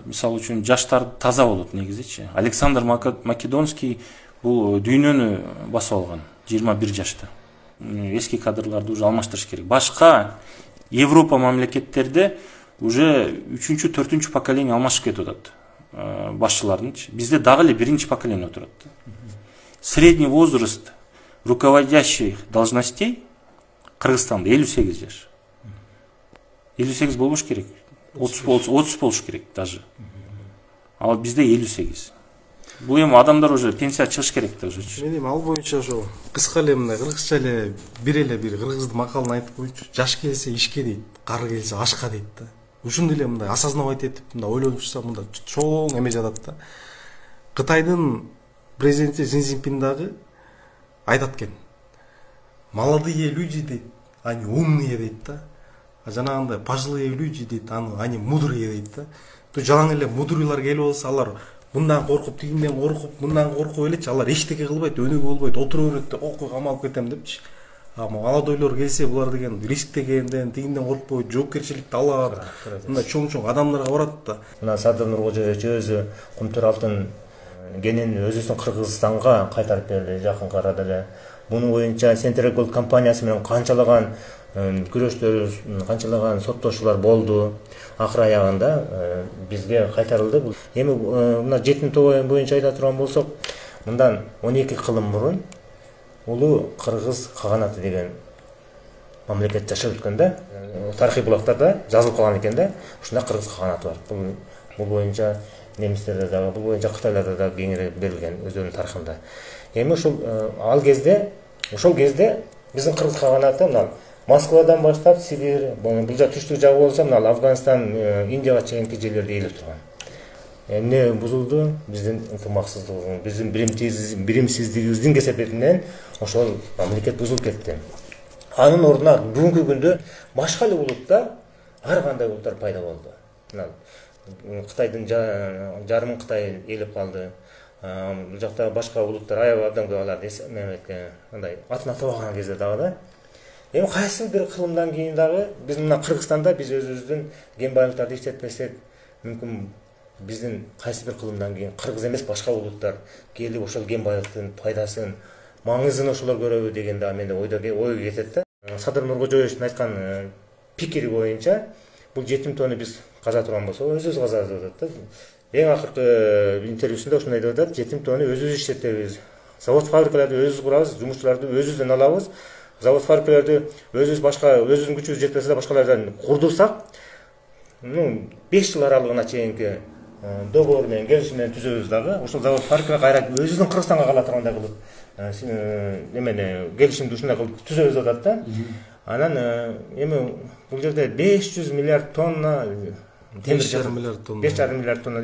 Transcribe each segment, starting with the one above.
мисалы үчүн жаштар таза болот негизичи. Александр Македонский бул дүйнөнү басып алган 21 жашта. Эски кадрларды уже алмаштырыш керек. Башка Европа мамлекеттерде уже 3-4 поколение алмашып кетип атат башчылардынчы. Бизде дагы эле 1 поколение отурат. Средний возраст руководящих должностей Кыргызстанда 58 жаш. 58 болбош керек. 30 болуш керек даже. Ал бизде 58. Бул эми адамдар уже пенсия чыгыш керек да уже. Мен эми ал боюнча ошо кыска эле мындай кыргызча эле бир кыргыздын макалын айтып коючу. Жаш келсе ишке дейт, кары келсе ашка дейт да. Ушуну эле мындай осознавать этип, мындай ойлонуп турсак, мындай чоң эме жатат да. Кытайдын президенти Си Цзиньпин дагы айтат экен. Молодые люди дейт, они умные дейт да. А жанагындай пожилые люди дейт, они мудрые дейт да. То жалаң эле мудройлар келип алса, алар мындан коркуп, тигинден коркуп, мындан коркуп элечи, алар эчтеке кылбайт, өнүгө болбойт, отура берет, окуй камалып кетем депчи. А молодойлор келсе, булар деген рисктегенден, тигинден коркпойт, жоопкерчиликти алат, мындай чоң адамдарга барат да. Мына Садыр Нуркожоевич өзү Кумтөр алтын генин өзүбүздүн Кыргызстанга кайтарып берди жакынкы арада эле. Мунун боюнча Central Gold компаниясы менен канчалаган күрөштөр, канчалаган соттошуулар болду. Акыр аягында бизге кайтарылды. Эми мына жетим тоо боюнча айта турган болсок, мындан 12 кылым мурун улуу Кыргыз каганаты деген мамлекет жашап өткөн да. Тарыхый булактарда жазылып калган экен да. Ушунда Кыргыз каганаты бар. Бул боюнча немистерде дагы, бул боюнча кытайларда да кеңири берилген өздөрүнүн тарыхында. Эми ошол кезде биздин Кыргыз каганаты мына Москвадан баштап Сибирь, бул жак түштүк жагы болсо, мына Афганистан, Индияга чейинки жерлерди ээлеп турган. Эмне бузулду? Биздин ынтымаксыздыгыбыз, биздин биримсиздигибиздин кесепетинен ошол мамлекет бузулуп кетти. Анын ордуна бүгүнкү күндө башка эле улуттар, ар кандай улуттар пайда болду. Мына Кытайдын жарымын Кытай ээлеп калды. Бул жакта башка улуттар аябай абдан көп алар андай атын атабаган кезде дагы да. Эми кайсы бир кылымдан кийин дагы биз мына Кыргызстанда биз өзүбүздүн ген байлыктарды иштетпесек, мүмкүн биздин кайсы бир кылымдан кийин кыргыз эмес башка улуттар келип ошол ген байлыктын пайдасын, маңызын ошолор көрөбү деген да менде ой кетет да. Садыр Нуркожоевичтин айткан пикири боюнча бул жетим тоону биз каза турган болсок, өзүбүз каза деп атат да. Эң акыркы интервьюсунда ушундай деп атат: жетим тоону өзүбүз иштетебиз. Завод фабрикаларды өзүбүз курабыз, жумушчуларды өзүбүздөн алабыз. Завод фабрикаларды өзүбүз өзүбүздүн күчүбүз жетпесе да башкалардан курдурсак, 5 жыл аралыгына чейинки договор менен, келишим менен түзөбүз дагы. Ошол завод фабрика кайра өзүбүздүн Кыргызстанга кала тургандай кылып эмени келишимди ушундай кылып түзөбүз деп атат да. Анан эми бул жерде 500 миллиард тонна темир, 5,5 миллиард тонна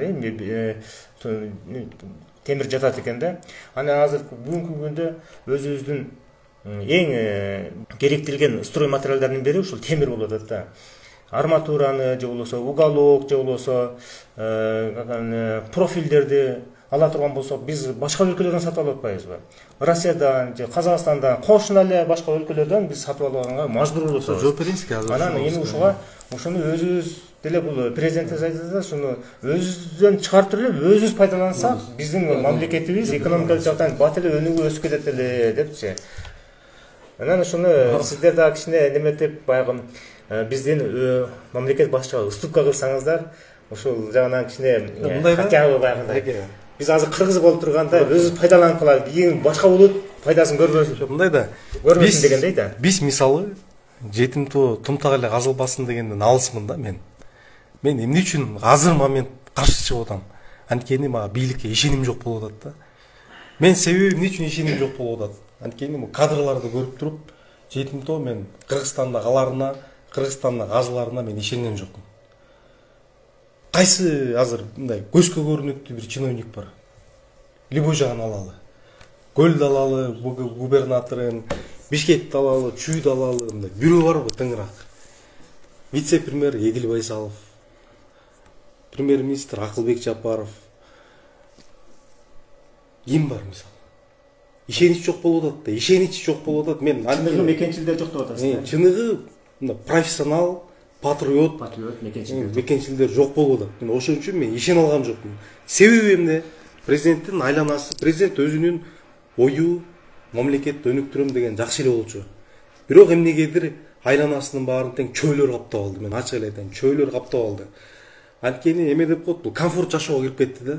темир жатат экен да. Анан азыр бүгүнкү күндө өзүбүздүн эң керектелген строй материалдардын бири ушул темир болуп атат да. Арматураны же болбосо уголок же болбосо профилдерди ала турган болсок, биз башка өлкөлөрдөн сатып алып атпайбызбы? Россиядан же Казакстандан, кошуна эле башка өлкөлөрдөн биз сатып алганга мажбур болуп атабыз. Жооп бериңизби азыр? Анан эми ушуну өзүбүз деле бул президентибиз айтат да, ушуну өзүбүздөн чыгарып эле өзүбүз пайдалансак, биздин мамлекетибиз экономикалык жактан бат эле өнүгүп өсүп кетет эле депчи. Анан ушуну сиздер дагы кичине неметип, баягы биздин мамлекет башчыга уступка кылсаңыздар, ушул жагынан кичине хакябы баягындай. Биз азыр кыргыз болуп турганда өзүбүз пайдаланып калалы, кийин башка улут пайдасын көрбөсүн. Мындай да, көрбөсүн дегендей да. Биз мисалы жетим тоо тумтак эле казылбасын дегенден алысмын да мен. Мен эмне үчүн азыр момент каршы чыгып атам? Анткени мага бийликке ишеним жок болуп атат да. Мен себеби эмне үчүн ишеним жок болуп атат? Анткени кадрларды көрүп туруп, жетим тоо мен Кыргызстанда каларына, Кыргызстанда казыларына мен ишенген жокмун. Кайсы азыр мындай көзгө көрүнүктүү бир чиновник бар. Любой жагын алалы. Көлдү алалы, губернаторун, Бишкекти алалы, Чүйдү алалы, мындай бирөө барбы тыңыраак. Вице-премьер Эдил Байсалов, премьер-министр Акылбек Жапаров. Ким бар мисалы? Ишенич жок болуп атат да, ишенич жок болуп атат. Мен чыныгы мекенчилдер жок деп атасыз. Чыныгы профессионал, патриот мекенчилдер жок болуп атат. Мен ошон үчүн мен ишене алган жокмун. Себеби эмне? Президенттин айланасы, президент өзүнүн ою мамлекетти өнүктүрөм деген жакшы эле болчу. Бирок эмнегедир айланасынын баарын тең чөйлөр каптап алды. Мен ачык эле айтайын, чөйлөр каптап алды. Анткени эме деп коет, бул комфорт жашоого кирип кетти да.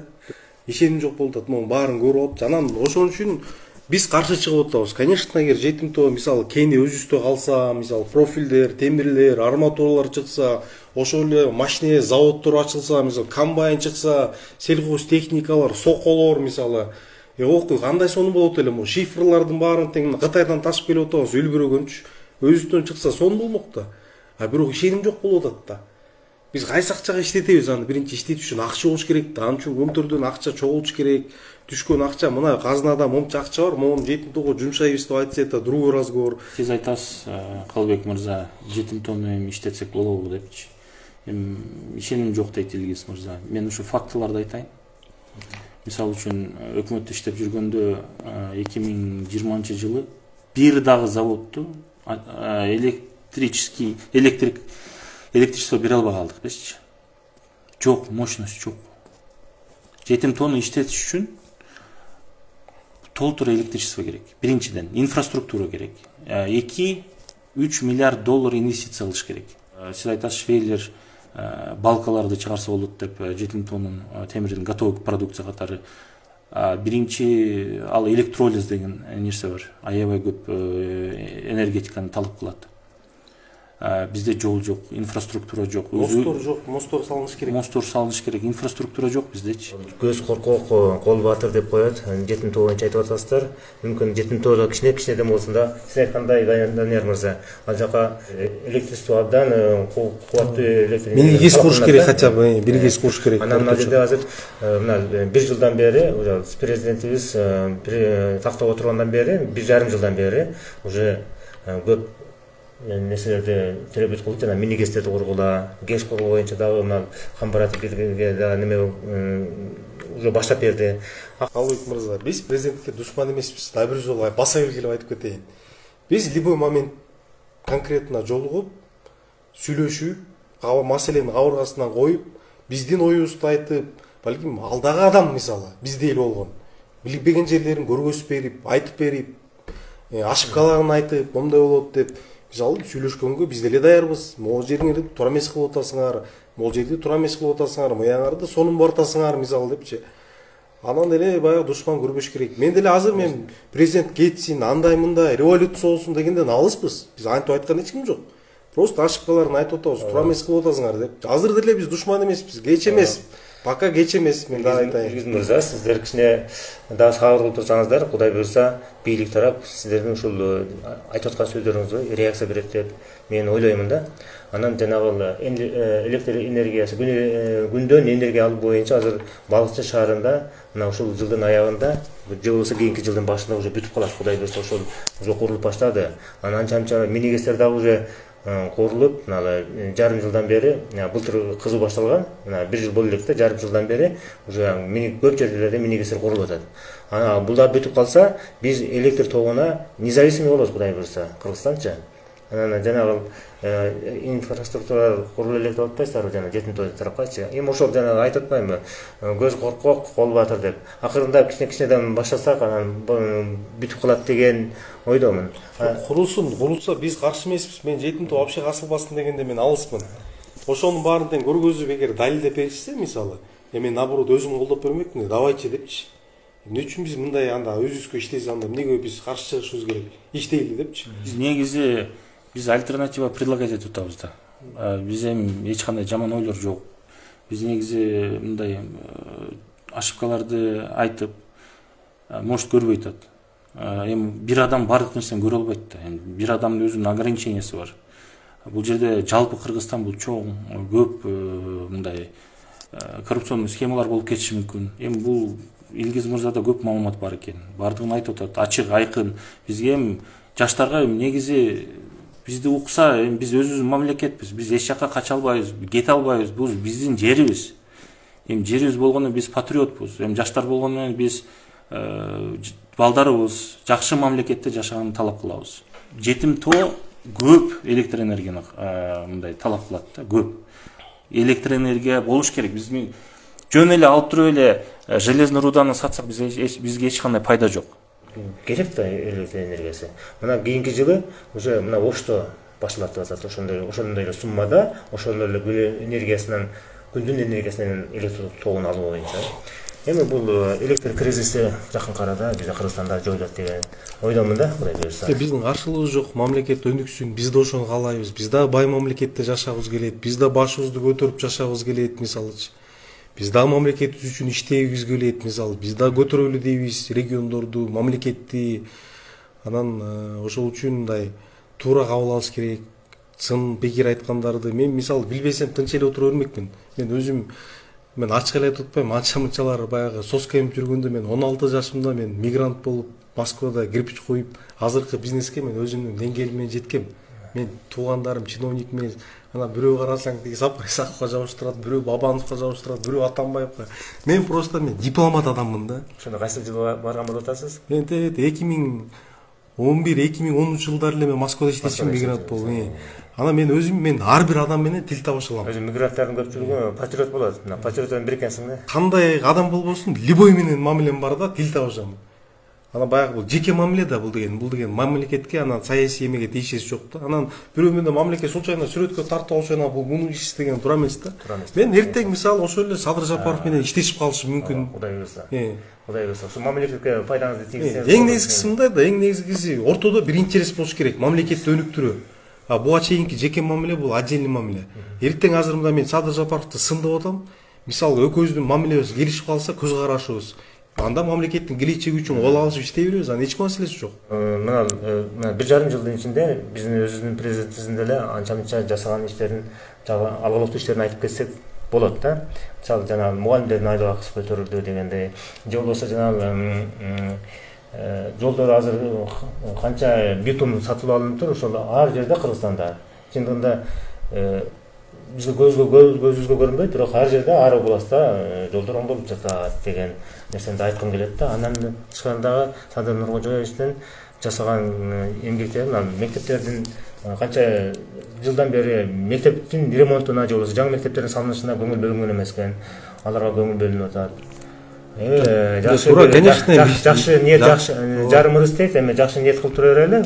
Ишеним жок болуп атат. Мунун баарын көрүп алып, анан ошон үчүн биз каршы чыгып атабыз. Конечно, эгер жетим тоо мисалы кени өзүбүздө калса, мисалы профилдер, темирлер, арматуралар чыкса, ошол эле машина заводдор ачылса, мисалы комбайн чыкса, сельхоз техникалар, соколор мисалы, окуй кандай сонун болот эле. Могу шифрлардын баарын тең Кытайдан ташып келип атабыз, үлбүрөгөнчү. Өзүбүздөн чыкса сонун болмок да. Бирок ишеним жок болуп атат да. Биз кайсы акчага иштетебиз аны? Биринчи иштетиш үчүн акча болуш керек да. Ал үчүн көмтөрдөн акча чогулуш керек. Түшкөн акча мына казынада монча акча бар, могу жетим тоого жумшайбыз деп айтса, это другой разговор. Сиз айтасыз, Калбек мырза, жетим тоону эми иштетсек болобу депчи. Эми ишеним жок дейт Илгиз мырза. Мен ушу фактыларды айтайын. Мисалы үчүн өкмөттө иштеп жүргөндө 2020-жылы бир дагы заводду электричество бере албай калдык бизчи. Жок, мощность жок. Жетим тоону иштетиш үчүн толтура электричество керек. Биринчиден инфраструктура керек. 2-3 миллиард доллар инвестиция кылыш керек. Сиз айтасыз, швейлер балкаларды чыгарса болот деп, жетим тоонун темирдин готовый продукция катары. Биринчи ал электролиз деген нерсе бар. Аябай көп энергетиканы талап кылат. Бизде жол жок, инфраструктура жок. Мостор жок, мостор салыныш керек. Мостор салыныш керек, инфраструктура жок биздечи. Көз коркок, кол батыр деп коет. Жетим тоо боюнча айтып атасыздар. Мүмкүн жетим тоодо кичинеден болсун да. Сиз айткандай Данияр мырза, ал жака электричество абдан кубаттуу электр. Мен гез куруш керек, хотя бы бир гез куруш керек. Анан мына жерде азыр мына 1 жылдан бери уже президентибиз тактап отургандан бери, 1,5 жылдан бери уже көп нерселерди теребит кылып, жана мини гэстерди кургула, гэс куруу боюнча дагы мына камбараты бирге дагы неме уже баштап берди. Калбек мырза, биз президентке душман эмеспиз. Да бир жолу баса белгилеп айтып кетейин. Биз любой момент конкретно жолугуп, сүйлөшүп, маселени кабыргасынан коюп, биздин оюбузду айтып, балким алдагы адам мисалы бизде эле болгон. Билбеген жерлерин көргөзүп берип, айтып берип, ошибкаларын айтып, момундай болот деп биз алып сүйлөшкөнгө биз деле даярбыз. Могу жериңерди туура эмес кылып атасыңар, могу жерди туура эмес кылып атасыңар, мояңарды сонун бартасыңар мисалы депчи. Анан деле баягы душман көрбөш керек. Мен деле азыр мен президент кетсин, андай мындай революция болсун дегенден алыспыз. Биз антип айткан эч ким жок. Просто ошибкаларын айтып атабыз, туура эмес кылып атасыңар деп. Азыр деле биз душман эмеспиз, кеч эмес. Пока кеч эмес, мен дагы айтайын. Илгиз мырза, сиздер кичине дагы сабыр кылып турсаңыздар, Кудай буйрса, бийлик тарап сиздердин ушул айтып аткан сөздөрүңүзгө реакция берет деп мен ойлоймун да. Анан жанагы электр энергиясы, күндөн энергия алуу боюнча азыр Балыкчы шаарында мына ушул жылдын аягында, жыл болсо кийинки жылдын башында уже бүтүп калат, Кудай буйрса ошол уже курулуп баштады. Анан анча мини гэстер дагы уже курулуп, мына жарым жылдан бери, былтыр кызуу башталган, мына 1 жыл боло элек да, жарым жылдан бери уже көп жерлерде мини гэстер курулуп атат. Бул да бүтүп калса, биз электр тогуна независимый болобуз, Кудай буйрса, Кыргызстанча. Анан жанагы инфраструктура курулуп элек деп атпайсыздарбы, жана жетим тоо тарапкачы. Эми ошол жанагы айтып атпаймынбы, көз коркок, кол батыр деп. Акырында кичинеден баштасак, анан бүтүп калат деген ойдомун. Курулса биз каршы эмеспиз. Мен жетим тоо вообще касылбасын дегенде мен алыспын. Ошонун баарын тең көргөзүп эгер далилдеп беришсе, мисалы, мен наоборот өзүм колдоп бермекмин, давайчы депчи. Эмне үчүн биз мындай анда өзүбүзгө иштейбиз, анда эмнеге биз каршы чыгышыбыз керек? Иштейли депчи. Негизи биз альтернатива предлагать этип атабыз да. Биз эми эч кандай жаман ойлор жок. Биз негизи мындай ошибкаларды айтып, может көрбөй атат. Эми бир адам бардык нерсени көрө албайт да. Бир адамдын өзүнүн ограничениясы бар. Бул жерде жалпы Кыргызстан бул чоң, көп мындай коррупционный схемалар болуп кетиши мүмкүн. Эми бул Илгиз мырзада көп маалымат бар экен. Бардыгын айтып атат, ачык, айкын. Бизге эми жаштарга негизи бизди укса, эми биз өзүбүздүн мамлекетпиз. Биз эч жакка кача албайбыз, кете албайбыз. Бул биздин жерибиз. Эми жерибиз болгондо биз патриотпуз. Эми жаштар болгондо биз балдарыбыз жакшы мамлекетте жашаганды талап кылабыз. Жетим тоо көп электр энергияны мындай талап кылат да, көп электр энергия болуш керек. Биз жөн эле алып туруп эле железный руданы сатсак бизге эч кандай пайда жок. Керек да электр энергиясы. Мына кийинки жылы уже мына Ошто башталат деп атат. Ошондой эле суммада, ошондой эле күн энергиясынан, күндүн энергиясынан электр тогун алуу боюнча. Эми бул электр кризиси жакын арада бизде Кыргызстанда жоюлат деген ойдомун да, Кудай буйрса. Биздин каршылыгыбыз жок, мамлекет өнүксүн, биз да ошону каалайбыз. Биз да бай мамлекетте жашагыбыз келет, биз да башыбызды көтөрүп жашагыбыз келет, мисалычы. Биз да мамлекетибиз үчүн иштегибиз келет, мисалы. Биз да көтөрөлү дейбиз региондорду, мамлекетти. Анан ошол үчүн мындай туура кабыл алыш керек. Сын бекер айткандарды мен мисалы билбесем тынч эле отура бермекмин. Мен өзүм ачык эле айтып атпайм, анча-мынчалар баягы соска эмип жүргөндө мен 16 жашымда мен мигрант болуп Москвада кирпич коюп, азыркы бизнеске мен өзүмдүн деңгээлиме менен жеткем. Мен туугандарым чиновник эмес. Ана бирөө карасаң тиги Сапар Исаковго жабыштырат, бирөө Бабановго жабыштырат, бирөө Атамбаевга. Мен просто дипломат адаммын да. Ошондо кайсы жылы барган болуп атасыз? Мен 2011-2013 жылдары эле мен Москвада иштешим, мигрант болуп. Ана мен өзүм ар бир адам менен тил табыша алам. Өзү мигранттардын көпчүлүгү патриот болот. Патриоттон бир экенсиң да. Кандай адам болбосун, любой менен мамилем бар да, тил табышам. Ана баягы бул жеке мамиле да, бул деген мамлекетке, анан саясий эмеге тийишеси жок да. Анан бирөө менен мамлекет случайно сүрөткө тартып алышына бул мунун иши деген туура эмес да. Мен эртең мисалы ошол эле Садыр Жапаров менен иштешип калышым мүмкүн. Кудай буйрса. Кудай буйрса. Ошо мамлекетке пайдаңызды тийгизсеңиз. Эң негизгиси мындай да, эң негизгиси ортодо бир интерес болуш керек, мамлекетти өнүктүрүү. Буга чейинки жеке мамиле бул отдельный мамиле. Эртең азыр мында мен Садыр Жапаровду сындап атам. Мисалы экөөбүздүн мамилебиз келишип калса, көз карашыбыз. Анда мамлекеттин келечеги үчүн кол алышып иштей беребиз, анан эч маселеси жок. Мына 1,5 жылдын ичинде биздин өзүбүздүн президентибиздин деле анча-мынча жасаган иштерин, алгылыктуу иштерин айтып кетсек болот да. Мисалы жанагы мугалимдердин айлык акысы көтөрүлдү дегендей, же болбосо жанагы жолдор азыр канча битум сатылып алынып тур, ошол ар жерде Кыргызстанда. Чындыгында бизге көзүбүзгө көрүнбөйт, бирок ар жерде, ар областта жолдор оңдолуп жатат деген нерсени айткым келет да. Андан тышкарындагы Садыр Нуркожоевичтин жасаган эмгектери, мектептердин канча жылдан бери мектептин ремонтуна же болбосо жаңы мектептердин салынышына көңүл бөлүнгөн эмес экен. Аларга көңүл бөлүнүп атат. Жакшы ниет, жарымыбыз дейт, эми жакшы ниет кылып тура берели,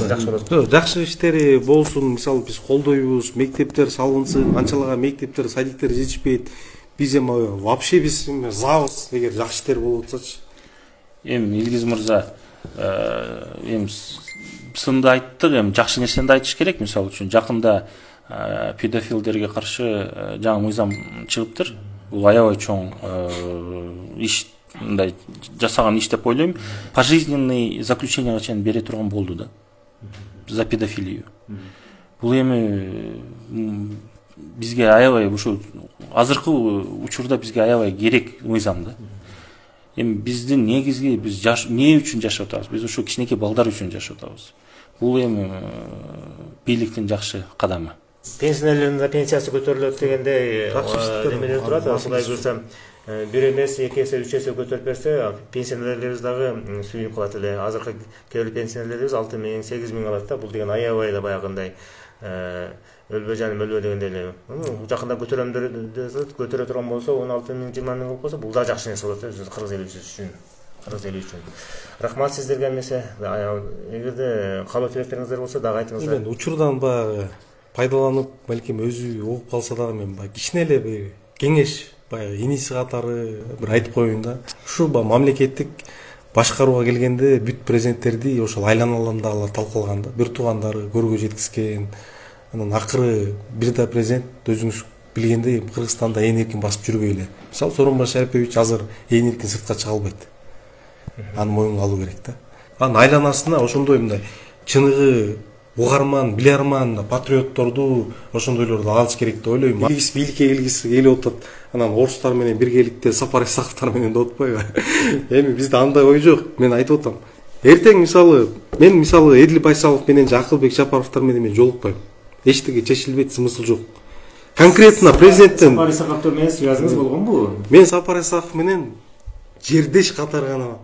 жакшы болот. Жакшы иштери болсун, мисалы биз колдойбуз, мектептер салынсын, анчалаган мектептер, садиктер жетишпейт. Биз эми вообще биз забыз эгер жакшы иштер болуп атсачы. Эми Илгиз мырза, эми сынды айттык, эми жакшы нерсени да айтыш керек. Мисалы үчүн жакында педофилдерге каршы жаңы мыйзам чыгыптыр. Бул аябай чоң иш, мындай жасаган иш деп ойлойм. Пожизненный заключенияга чейин бере турган болду да, за педофилию. Бул эми бизге аябай ушу азыркы учурда бизге аябай керек мыйзам да. Эми биздин негизги биз эмне үчүн жашап атабыз? Биз ушу кичинекей балдар үчүн жашап атабыз. Бул эми бийликтин жакшы кадамы. Пенсионерлердин пенсиясы көтөрүлөт дегендей эмелер турат. Кудай буйрса, бир эмес, 2 эсе, 3 эсе көтөрүп берсе, пенсионерлерибиз дагы сүйүнүп калат эле. Азыркы кээ бир пенсионерлерибиз 6 миң, 8 миң алат да. Бул деген аябай эле баягындай өлбө жаным өлбө дегендей эле. Жакында көтөрө турган болсо, 16 миң, 20 миң болуп калса, бул да жакшы нерсе болот кыргыз эли үчүн. Рахмат сиздерге эмесе. Эгерде кабыл тилектериңиздер болсо дагы айтыңыздар. Мен учурдан баягы пайдаланып, балким өзү угуп калса дагы мен баягы кичине эле бир кеңеш, баягы иниси катары бир айтып коеюн да. Ушу мамлекеттик башкарууга келгенде бүт президенттерди ошол айланаларында талкалаган да. Бир туугандары көргө жеткизген. Анан акыры бир да президент өзүңүз билгендей Кыргызстанда ээн эркин басып жүрбөй эле. Мисалы Сооронбай Шарипович азыр ээн эркин сыртка чыга албайт. Аны моюнга алуу керек да. Анын айланасына ошондой мындай чыныгы угарман, биларман, патриотторду ошондойлорду алыш керек деп ойлойм. Бийликке келгиси келип атат. Анан орустар менен биргеликте Сапар Исаковтар менен деп атпайбы? Эми бизде андай ой жок. Мен айтып атам. Эртең мен Эдил Байсалов менен Акылбек Жапаровтар менен мен жолукпайм. Эчтеке чечилбейт, смысл жок. Конкретно президенттен Сапар Исаковтор менен связыңыз болгонбу? Мен Сапар Исаков менен жердеш катары гана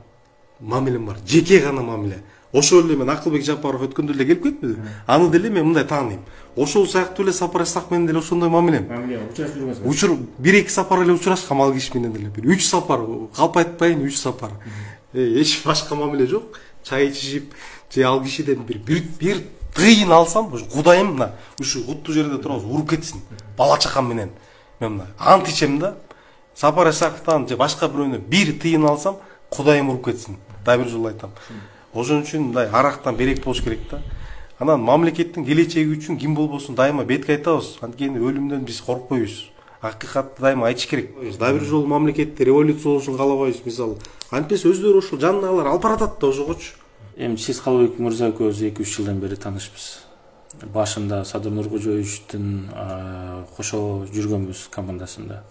мамилем бар. Жеке гана мамиле. ошол эле мен Акылбек Жапаров өткөндө эле келип кетпеди. Аны деле мен мындай тааныйм. Ошол сыяктуу эле Сапар Исак менен деле ошондой мамилем. Учурашып жүргөнсүз. 1-2 сапар эле учурашкам ал киши менен деле. 3 сапар, калп айтпайын 3 сапар. Эч башка мамиле жок. Чай ичишип, же ал кишиден бир тыйын алсам, Кудайым мына ушу куттуу жерде турабыз, уруп кетсин. Бала чакам менен. Мен мына ант ичем да. Сапар Исаковтан же башка бирөөнө бир тыйын алсам, Кудайым уруп кетсин. Дагы бир жолу айтам. Ошон үчүн мындай арактан берек болуш керек да. Анан мамлекеттин келечеги үчүн ким болбосун дайыма бетке айтабыз. Анткени өлүмдөн биз коркпойбуз. Акыйкатты дайыма айтыш керек. Дагы бир жолу мамлекетте революция болушун каалабайбыз, мисалы. Антпес өздөрү ошол жанындагылар алып баратат да ошогочу. Эми сиз Калыбек мырза экөөбүз 2-3 жылдан бери таанышпыз. Башында Садыр Нуркожоевичтин кошо жүргөнбүз командасында.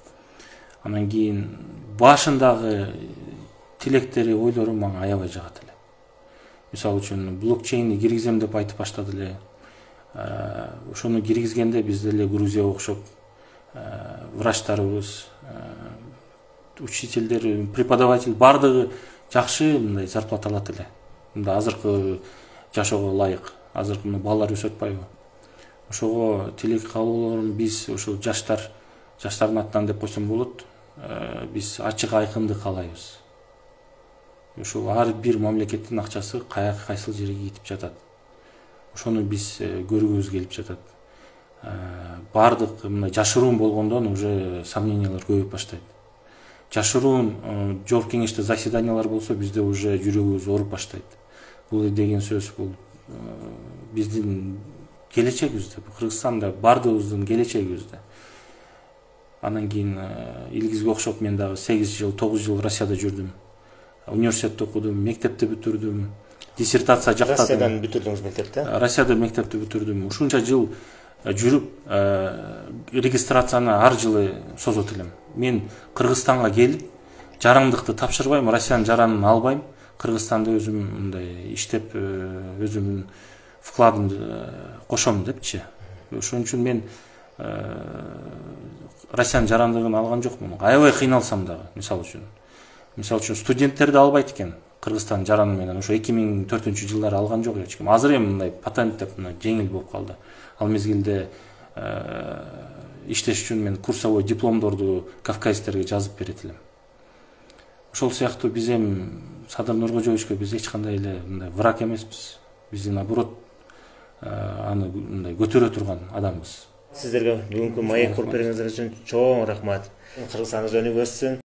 Анан кийин башындагы тилектери, ойлору мага аябай жагат эле. Мисалы үчүн блокчейнди киргизем деп айтып баштады эле. Ошону киргизгенде биз деле Грузияга окшоп врачтарыбыз, учительдер, преподаватель бардыгы жакшы мындай зарплата алат эле. Мында азыркы жашоого ылайык. Азыркы балдар өсүп атпайбы? Ошого тилек каалоолорун биз ошол жаштардын атынан деп койсом болот. Биз ачык айкынды каалайбыз. Ошол ар бир мамлекеттин акчасы кайсыл жерге кетип жатат. Ошону биз көргүбүз келип жатат. Бардык мына жашыруун болгондон уже сомнениялар көбөйүп баштайт. Жашыруун жогорку кеңеште заседаниялар болсо бизде уже жүрөгүбүз ооруп баштайт. Бул деген сөз бул биздин келечегибизде, Кыргызстанда бардыгыбыздын келечегибизде. Анан кийин илгизге окшоп мен дагы 8 жыл, 9 жыл Россияда жүрдүм. Университетте окудум, мектепти бүтүрдүм, диссертация жактадым. Россиядан бүтүрдүңүз мектепти? Россияда мектепти бүтүрдүм. Ушунча жыл жүрүп, регистрацияны ар жылы созот элем. Мен Кыргызстанга келип, жарандыкты тапшырбайм, Россиянын жаранын албайм. Кыргызстанда өзүм мындай иштеп, өзүмдүн вкладымды кошом депчи. Ошон үчүн мен Россиянын жарандыгын алган жокмун. Аябай кыйналсам дагы, мисалы үчүн студенттерди албайт экен. Кыргызстан жараны менен ошо 2004-жылдары алган жок эч ким. Азыр эми мындай патенттеп жеңил болуп калды. Ал мезгилде иштеш үчүн мен курсовой дипломдорду кавказцтерге жазып берет элем. Ошол сыяктуу биз эми Садыр Нуркожоевичке биз эч кандай эле мындай враг эмеспиз. Биз наоборот аны мындай көтөрө турган адамбыз. Сиздерге бүгүнкү маек куруп бергениңиздер үчүн чоң рахмат. Кыргызстаныбыз өнүгүп өссүн.